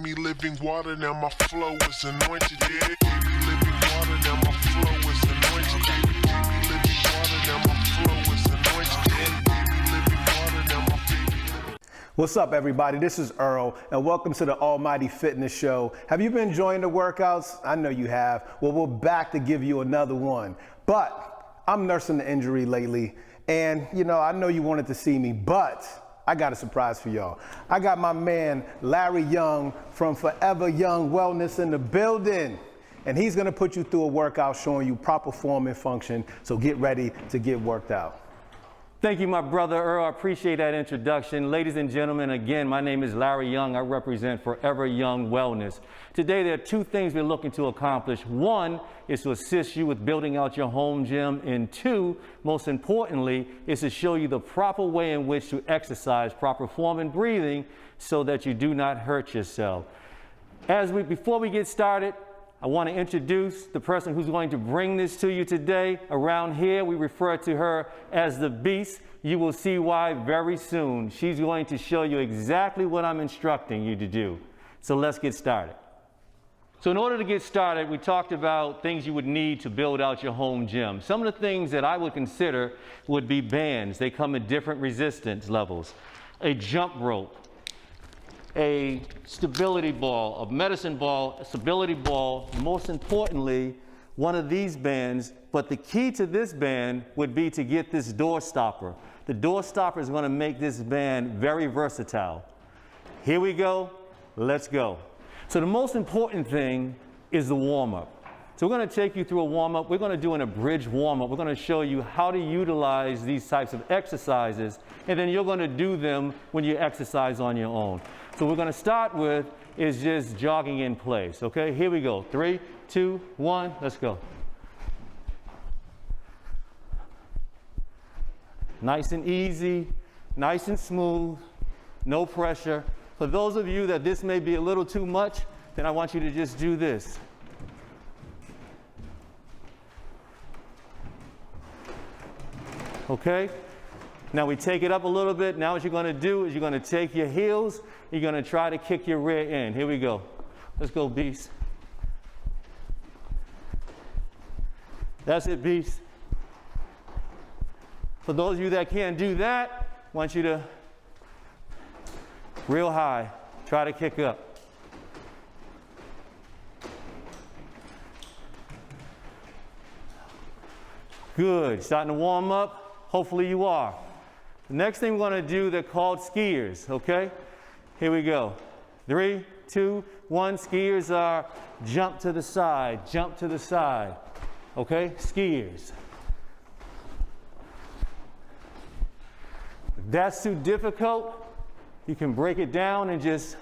me living water, now my flow is anointed. Yeah, gave me living water, now my flow is anointed. Gave me living water, now my flow is anointed. Yeah, gave me living water, now my baby. What's up, everybody? This is Earl, and welcome to the Almighty Fitness Show. Have you been enjoying the workouts? I know you have. Well, we're back to give you another one. But I'm nursing the injury lately, and I know you wanted to see me, but I got a surprise for y'all. I got my man, Larry Young from Forever Young Wellness in the building. And he's gonna put you through a workout showing you proper form and function, so get ready to get worked out. Thank you, my brother Earl. I appreciate that introduction. Ladies and gentlemen, again, my name is Larry Young. I represent Forever Young Wellness. Today, there are two things we're looking to accomplish. One is to assist you with building out your home gym. And two, most importantly, is to show you the proper way in which to exercise, proper form and breathing, so that you do not hurt yourself. Before we get started, I want to introduce the person who's going to bring this to you today. Around here, we refer to her as the Beast. You will see why very soon. She's going to show you exactly what I'm instructing you to do. So let's get started. So in order to get started, we talked about things you would need to build out your home gym. Some of the things that I would consider would be bands. They come at different resistance levels. A jump rope, a stability ball, a medicine ball, a stability ball, most importantly, one of these bands. But the key to this band would be to get this door stopper. The door stopper is going to make this band very versatile. Here we go, let's go. So the most important thing is the warm-up. So we're going to take you through a warm-up. We're going to do an abridged warm-up. We're going to show you how to utilize these types of exercises, and then you're going to do them when you exercise on your own. So we're going to start with is just jogging in place, okay? Here we go. 3, 2, 1, let's go. Nice and easy, nice and smooth, no pressure. For those of you that this may be a little too much, then I want you to just do this. Okay? Now we take it up a little bit. Now what you're going to do is you're going to take your heels, you're going to try to kick your rear end. Here we go. Let's go, Beast. That's it, Beast. For those of you that can't do that, I want you to real high, try to kick up. Good. Starting to warm up. Hopefully you are. The next thing we're going to do, they're called skiers, okay? Here we go. 3, 2, 1. Skiers are jump to the side, okay? Skiers. If that's too difficult, you can break it down and just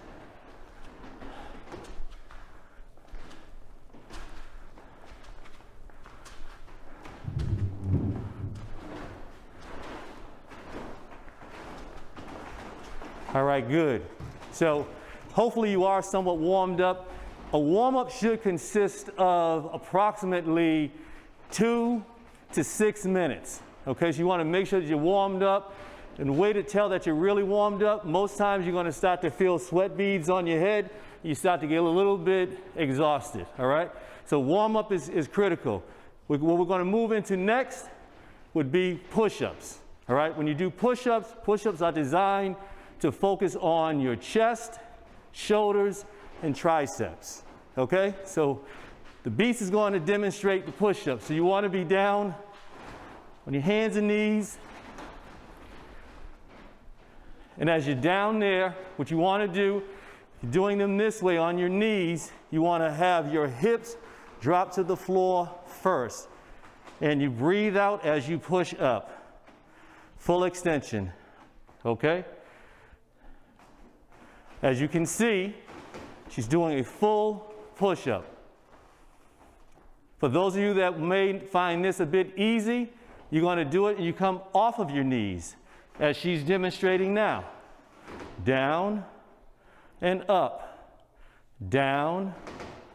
all right, good. So hopefully you are somewhat warmed up. A warm-up should consist of approximately 2 to 6 minutes. Okay, so you want to make sure that you're warmed up. And the way to tell that you're really warmed up, most times you're going to start to feel sweat beads on your head. You start to get a little bit exhausted, all right? So warm-up is critical. What we're going to move into next would be push-ups, all right? When you do push-ups, push-ups are designed to focus on your chest, shoulders, and triceps, okay? So the Beast is going to demonstrate the push-ups. So you want to be down on your hands and knees. And as you're down there, what you want to do, you're doing them this way on your knees, you want to have your hips drop to the floor first. And you breathe out as you push up. Full extension, okay? As you can see, she's doing a full push-up. For those of you that may find this a bit easy, you're going to do it and you come off of your knees, as she's demonstrating now. Down and up, down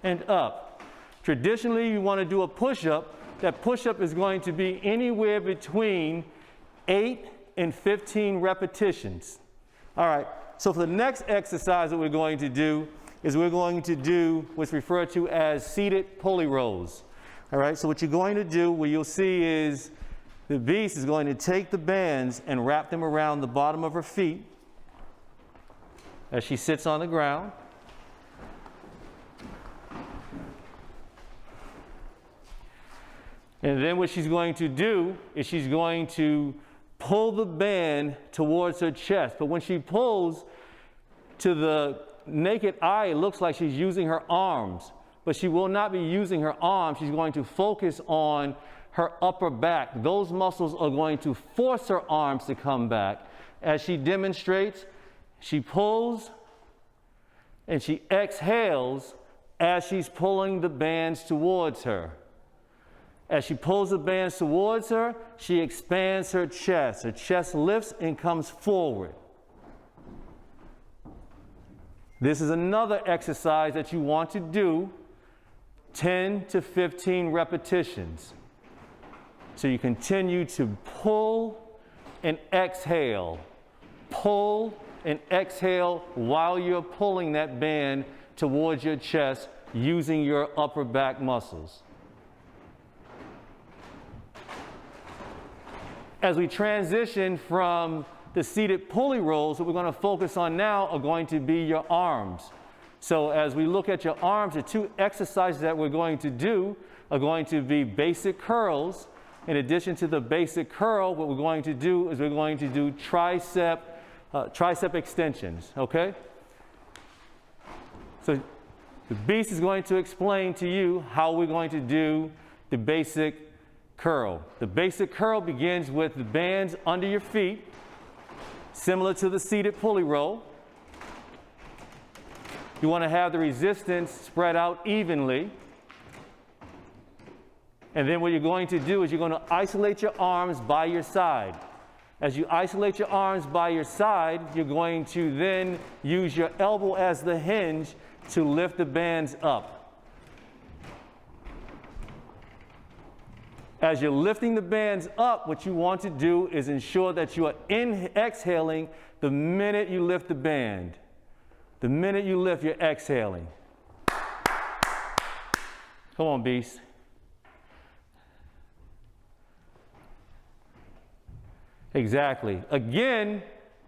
and up. Traditionally, you want to do a push-up. That push-up is going to be anywhere between 8 and 15 repetitions. All right, so for the next exercise that we're going to do is we're going to do what's referred to as seated pulley rows. All right, so what you're going to do, what you'll see is the beast is going to take the bands and wrap them around the bottom of her feet as she sits on the ground. And then what she's going to do is she's going to pull the band towards her chest. But when she pulls, to the naked eye, it looks like she's using her arms. But she will not be using her arms. She's going to focus on her upper back. Those muscles are going to force her arms to come back. As she demonstrates, she pulls and she exhales as she's pulling the bands towards her. As she pulls the bands towards her, she expands her chest. Her chest lifts and comes forward. This is another exercise that you want to do 10 to 15 repetitions. So you continue to pull and exhale. Pull and exhale while you're pulling that band towards your chest using your upper back muscles. As we transition from the seated pulley rolls, what we're going to focus on now are going to be your arms. So as we look at your arms, the two exercises that we're going to do are going to be basic curls. In addition to the basic curl, what we're going to do is we're going to do tricep extensions, okay? So the beast is going to explain to you how we're going to do the basic curl. The basic curl begins with the bands under your feet, similar to the seated pulley roll. You want to have the resistance spread out evenly. And then what you're going to do is you're going to isolate your arms by your side. As you isolate your arms by your side, you're going to then use your elbow as the hinge to lift the bands up. As you're lifting the bands up, what you want to do is ensure that you are exhaling the minute you lift the band. The minute you lift, you're exhaling. Come on, beast. Exactly. Again,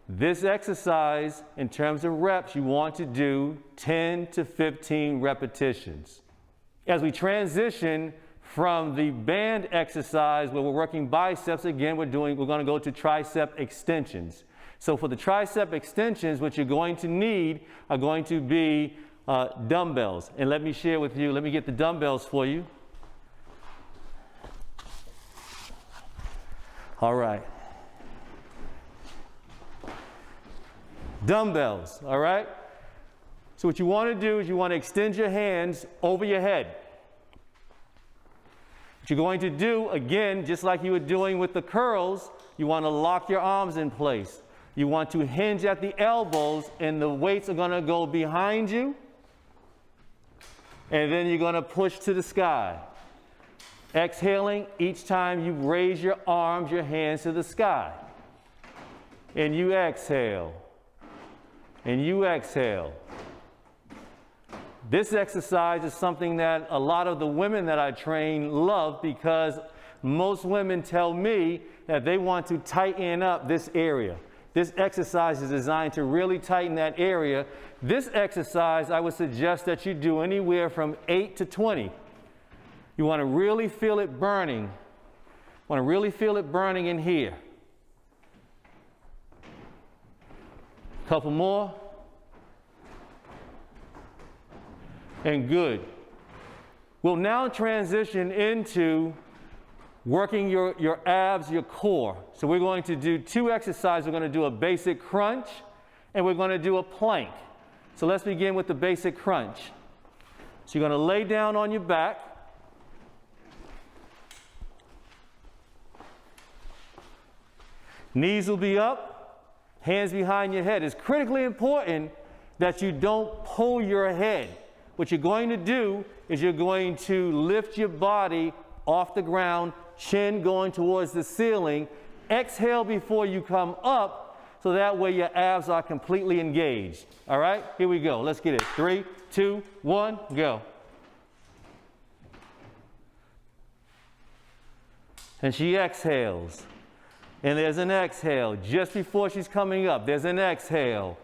this exercise, in terms of reps, you want to do 10 to 15 repetitions. As we transition from the band exercise where we're working biceps, again, we're going to go to tricep extensions. So for the tricep extensions, what you're going to need are going to be dumbbells. And let me share with you, let me get the dumbbells for you. All right. Dumbbells, all right? So what you want to do is you want to extend your hands over your head. What you're going to do, again, just like you were doing with the curls, you want to lock your arms in place. You want to hinge at the elbows, and the weights are going to go behind you. And then you're going to push to the sky. Exhaling each time you raise your arms, your hands to the sky. And you exhale. And you exhale. This exercise is something that a lot of the women that I train love, because most women tell me that they want to tighten up this area. This exercise is designed to really tighten that area. This exercise, I would suggest that you do anywhere from 8 to 20. You want to really feel it burning. Want to really feel it burning in here. Couple more. And good. We'll now transition into working your abs, your core. So we're going to do two exercises. We're going to do a basic crunch, and we're going to do a plank. So let's begin with the basic crunch. So you're going to lay down on your back. Knees will be up, hands behind your head. It's critically important that you don't pull your head. What you're going to do is you're going to lift your body off the ground, chin going towards the ceiling. Exhale before you come up so that way your abs are completely engaged. All right, here we go. Let's get it. 3, 2, 1, go. And she exhales. And there's an exhale. Just before she's coming up, there's an exhale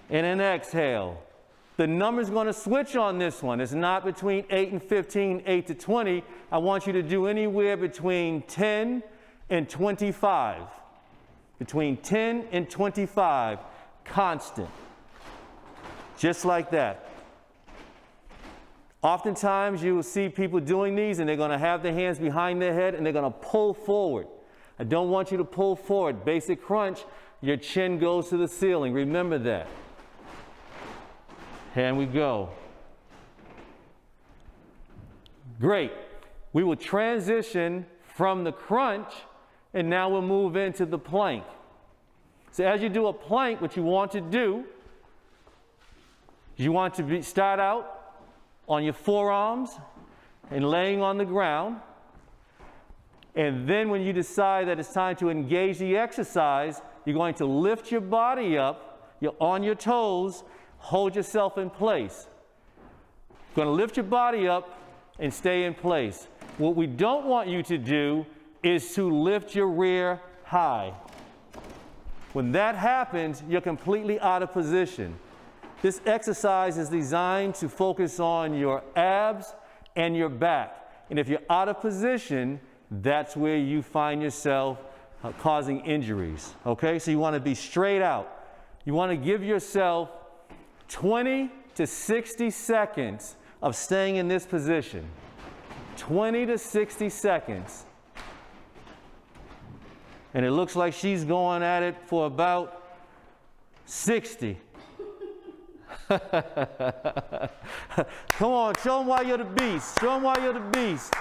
and an exhale. The number's going to switch on this one. It's not between 8 and 15, 8 to 20. I want you to do anywhere between 10 and 25. Between 10 and 25, constant. Just like that. Oftentimes you will see people doing these and they're going to have their hands behind their head and they're going to pull forward. I don't want you to pull forward. Basic crunch, your chin goes to the ceiling. Remember that. Here we go. Great. We will transition from the crunch and now we'll move into the plank. So as you do a plank, what you want to do, you want to start out on your forearms and laying on the ground. And then when you decide that it's time to engage the exercise, you're going to lift your body up, you're on your toes, hold yourself in place. You're going to lift your body up and stay in place. What we don't want you to do is to lift your rear high. When that happens, you're completely out of position. This exercise is designed to focus on your abs and your back. And if you're out of position, that's where you find yourself causing injuries. Okay, so you want to be straight out. You want to give yourself 20 to 60 seconds of staying in this position. 20 to 60 seconds. And it looks like she's going at it for about 60. Come on, show them why you're the beast. Show them why you're the beast.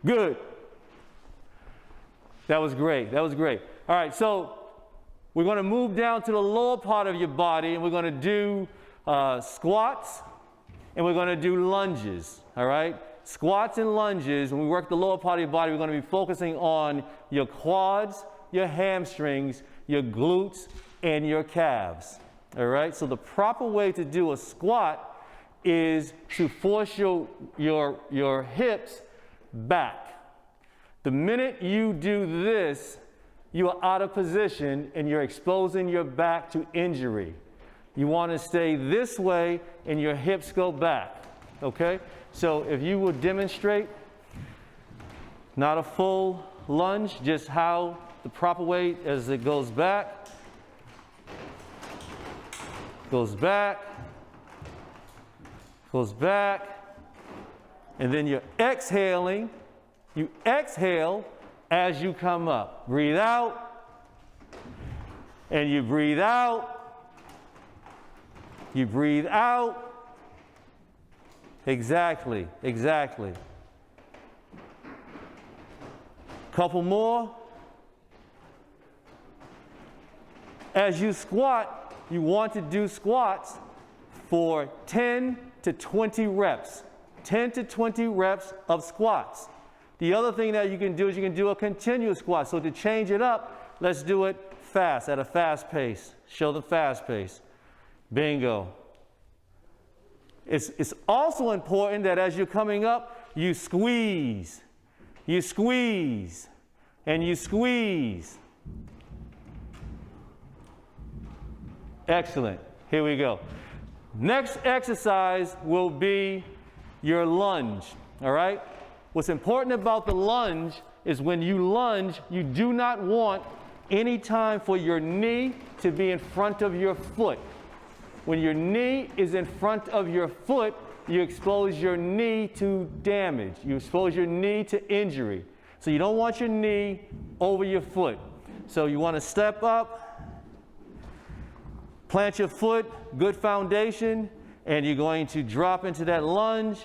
Good. That was great. That was great. All right, so we're going to move down to the lower part of your body, and we're going to do squats, and we're going to do lunges. All right? Squats and lunges, when we work the lower part of your body, we're going to be focusing on your quads, your hamstrings, your glutes, and your calves. All right? So the proper way to do a squat is to force your hips back. The minute you do this, you are out of position and you're exposing your back to injury. You want to stay this way and your hips go back. Okay? So if you will demonstrate, not a full lunge, just how the proper way as it goes back, goes back, goes back, and then you're exhaling. You exhale as you come up. Breathe out, and you breathe out. You breathe out. Exactly, exactly. Couple more. As you squat, you want to do squats for 10 to 20 reps. 10 to 20 reps of squats. The other thing that you can do is you can do a continuous squat. So to change it up, let's do it fast, at a fast pace. Show the fast pace. Bingo. It's also important that as you're coming up, you squeeze, and you squeeze. Excellent. Here we go. Next exercise will be your lunge, all right? What's important about the lunge is when you lunge, you do not want any time for your knee to be in front of your foot. When your knee is in front of your foot, you expose your knee to damage. You expose your knee to injury. So you don't want your knee over your foot. So you want to step up, plant your foot, good foundation, and you're going to drop into that lunge.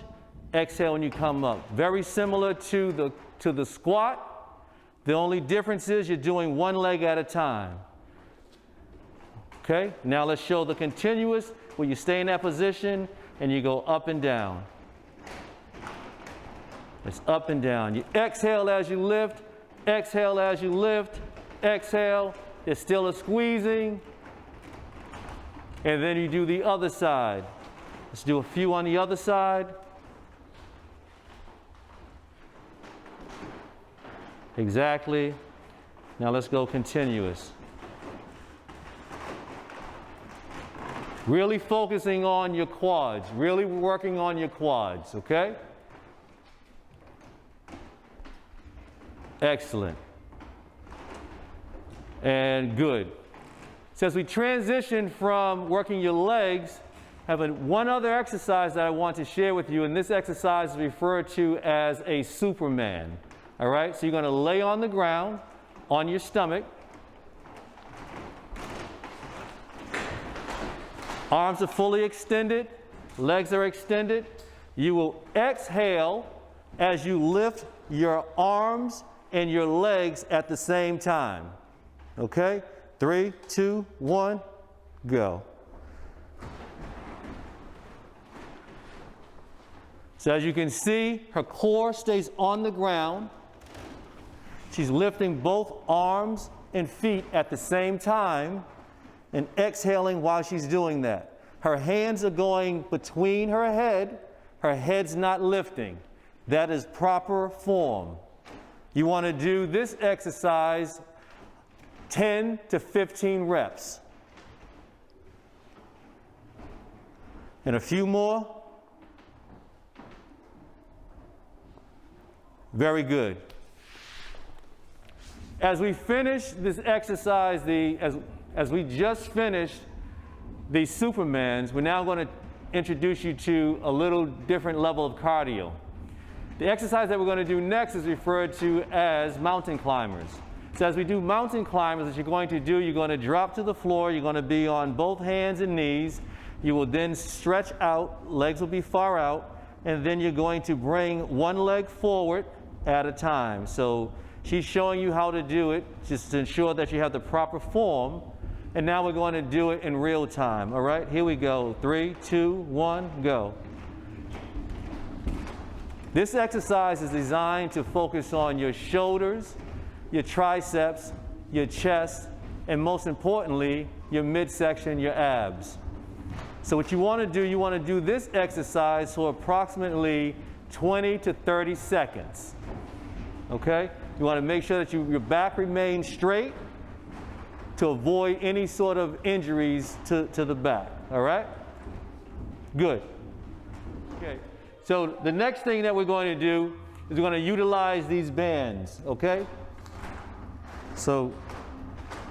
Exhale when you come up. Very similar to the squat. The only difference is you're doing one leg at a time. Okay, now let's show the continuous where you stay in that position and you go up and down. It's up and down. You exhale as you lift, exhale as you lift, exhale. There's still a squeezing. And then you do the other side. Let's do a few on the other side. Exactly. Now let's go continuous. Really focusing on your quads, really working on your quads, okay? Excellent. And good. So as we transition from working your legs, I have one other exercise that I want to share with you, and this exercise is referred to as a Superman. All right, so you're going to lay on the ground on your stomach. Arms are fully extended, legs are extended. You will exhale as you lift your arms and your legs at the same time. Okay? 3, 2, 1, go. So as you can see, her core stays on the ground. She's lifting both arms and feet at the same time and exhaling while she's doing that. Her hands are going between her head's not lifting. That is proper form. You want to do this exercise 10 to 15 reps. And a few more. Very good. As we finish this exercise, as we just finished the Supermans, we're now going to introduce you to a little different level of cardio. The exercise that we're going to do next is referred to as mountain climbers. So as we do mountain climbers, what you're going to do, you're going to drop to the floor, you're going to be on both hands and knees. You will then stretch out, legs will be far out, and then you're going to bring one leg forward at a time. So she's showing you how to do it, just to ensure that you have the proper form. And now we're going to do it in real time. All right, here we go. 3, 2, 1, go. This exercise is designed to focus on your shoulders, your triceps, your chest, and most importantly, your midsection, your abs. So what you want to do, you want to do this exercise for approximately 20 to 30 seconds. Okay? You want to make sure that your back remains straight to avoid any sort of injuries to the back. All right? Good. Okay. So the next thing that we're going to do is we're going to utilize these bands. Okay? So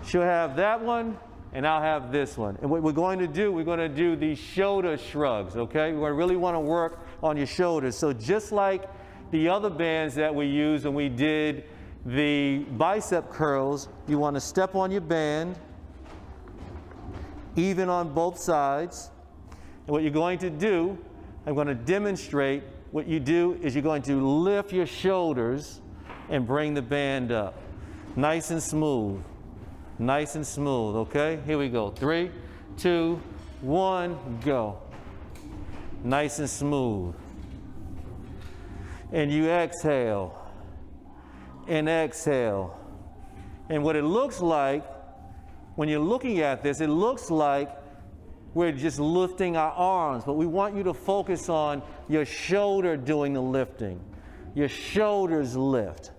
she'll have that one, and I'll have this one. And what we're going to do these shoulder shrugs. Okay? We're going to really want to work on your shoulders. So just like the other bands that we used when we did the bicep curls, you want to step on your band, even on both sides. And what you're going to do, I'm going to demonstrate, what you do is you're going to lift your shoulders and bring the band up. Nice and smooth. Nice and smooth, okay? Here we go. 3, 2, 1, go. Nice and smooth. And you exhale. And exhale. And what it looks like, when you're looking at this, it looks like we're just lifting our arms, but we want you to focus on your shoulder doing the lifting. Your shoulders lift.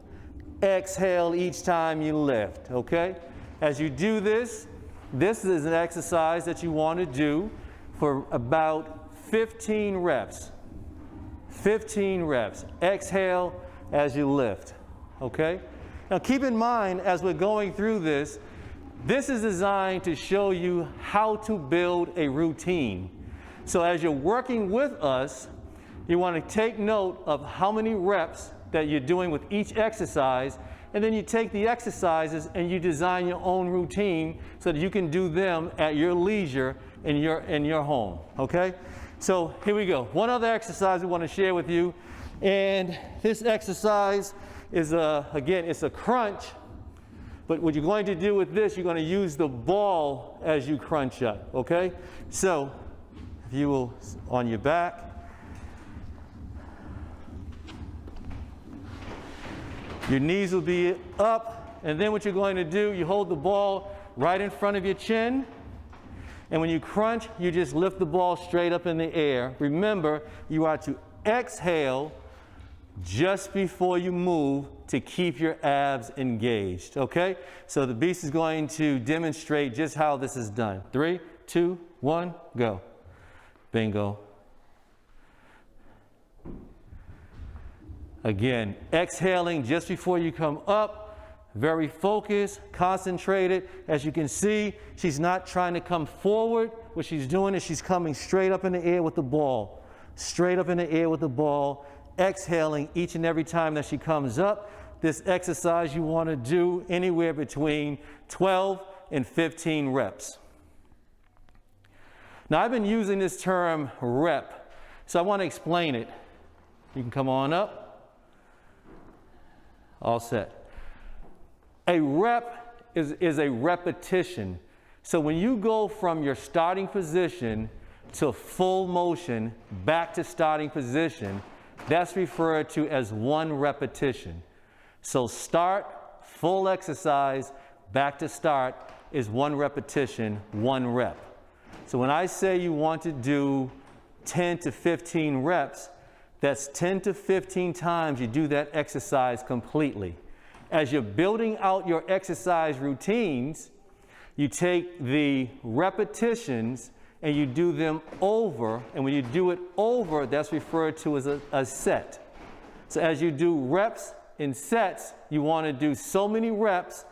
Exhale each time you lift, okay? As you do this, this is an exercise that you want to do for about 15 reps. 15 reps. Exhale as you lift. Okay? Now keep in mind, as we're going through this, this is designed to show you how to build a routine. So as you're working with us, you want to take note of how many reps that you're doing with each exercise, and then you take the exercises and you design your own routine so that you can do them at your leisure in your home. Okay? So here we go. One other exercise we want to share with you, and this exercise is again, it's a crunch, but what you're going to do with this, you're going to use the ball as you crunch up, okay? So, if you will, on your back, Your knees will be up, and then what you're going to do, you hold the ball right in front of your chin, and when you crunch, you just lift the ball straight up in the air. Remember, you are to exhale just before you move to keep your abs engaged, okay? So the beast is going to demonstrate just how this is done. 3, 2, 1, go. Bingo. Again, exhaling just before you come up. Very focused, concentrated. As you can see, she's not trying to come forward. What she's doing is she's coming straight up in the air with the ball. Straight up in the air with the ball, exhaling each and every time that she comes up. This exercise you want to do anywhere between 12 and 15 reps. Now, I've been using this term rep, so I want to explain it. You can come on up. All set. A rep is a repetition. So when you go from your starting position to full motion back to starting position, that's referred to as one repetition. So start, full exercise, back to start is one repetition, one rep. So when I say you want to do 10 to 15 reps, that's 10 to 15 times you do that exercise completely. As you're building out your exercise routines, you take the repetitions and you do them over, and when you do it over, that's referred to as a set. So as you do reps in sets, you want to do so many reps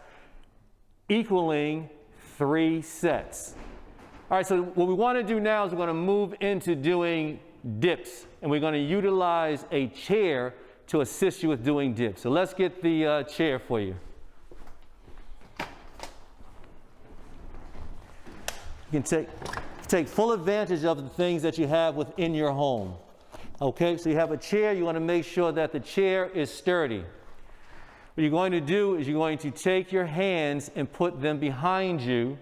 equaling 3 sets. All right, so what we want to do now is we're going to move into doing dips, and we're going to utilize a chair to assist you with doing dips. So let's get the chair for you. You can take full advantage of the things that you have within your home. Okay, so you have a chair, you want to make sure that the chair is sturdy. What you're going to do is you're going to take your hands and put them behind you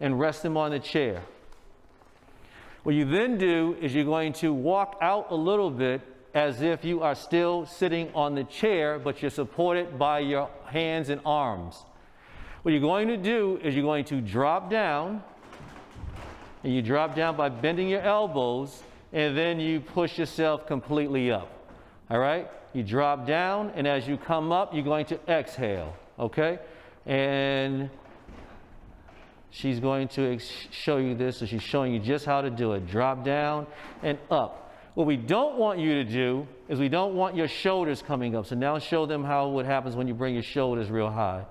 and rest them on the chair. What you then do is you're going to walk out a little bit as if you are still sitting on the chair, but you're supported by your hands and arms. What you're going to do is you're going to drop down, and you drop down by bending your elbows, and then you push yourself completely up. All right? You drop down, and as you come up, you're going to exhale, okay? And she's going to show you this, so she's showing you just how to do it. Drop down and up. What we don't want you to do is we don't want your shoulders coming up. So now show them what happens when you bring your shoulders real high.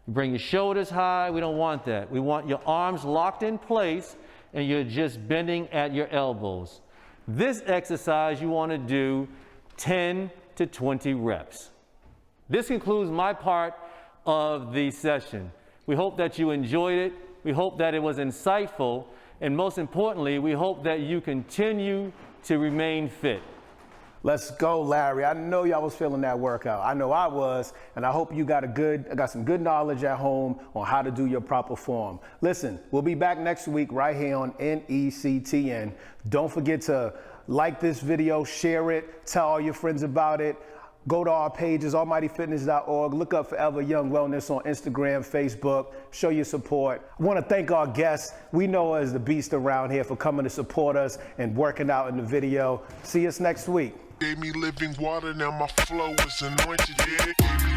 You bring your shoulders high, we don't want that. We want your arms locked in place and you're just bending at your elbows. This exercise you want to do 10 to 20 reps. This concludes my part of the session. We hope that you enjoyed it. We hope that it was insightful. And most importantly, we hope that you continue to remain fit. Let's go, Larry. I know y'all was feeling that workout. I know I was, and I hope you got some good knowledge at home on how to do your proper form. Listen, we'll be back next week right here on NECTN. Don't forget to like this video, share it, tell all your friends about it. Go to our pages, almightyfitness.org. Look up Forever Young Wellness on Instagram, Facebook. Show your support. I want to thank our guests. We know as the beast around here for coming to support us and working out in the video. See us next week. Gave me living water, now my flow is anointed, yeah.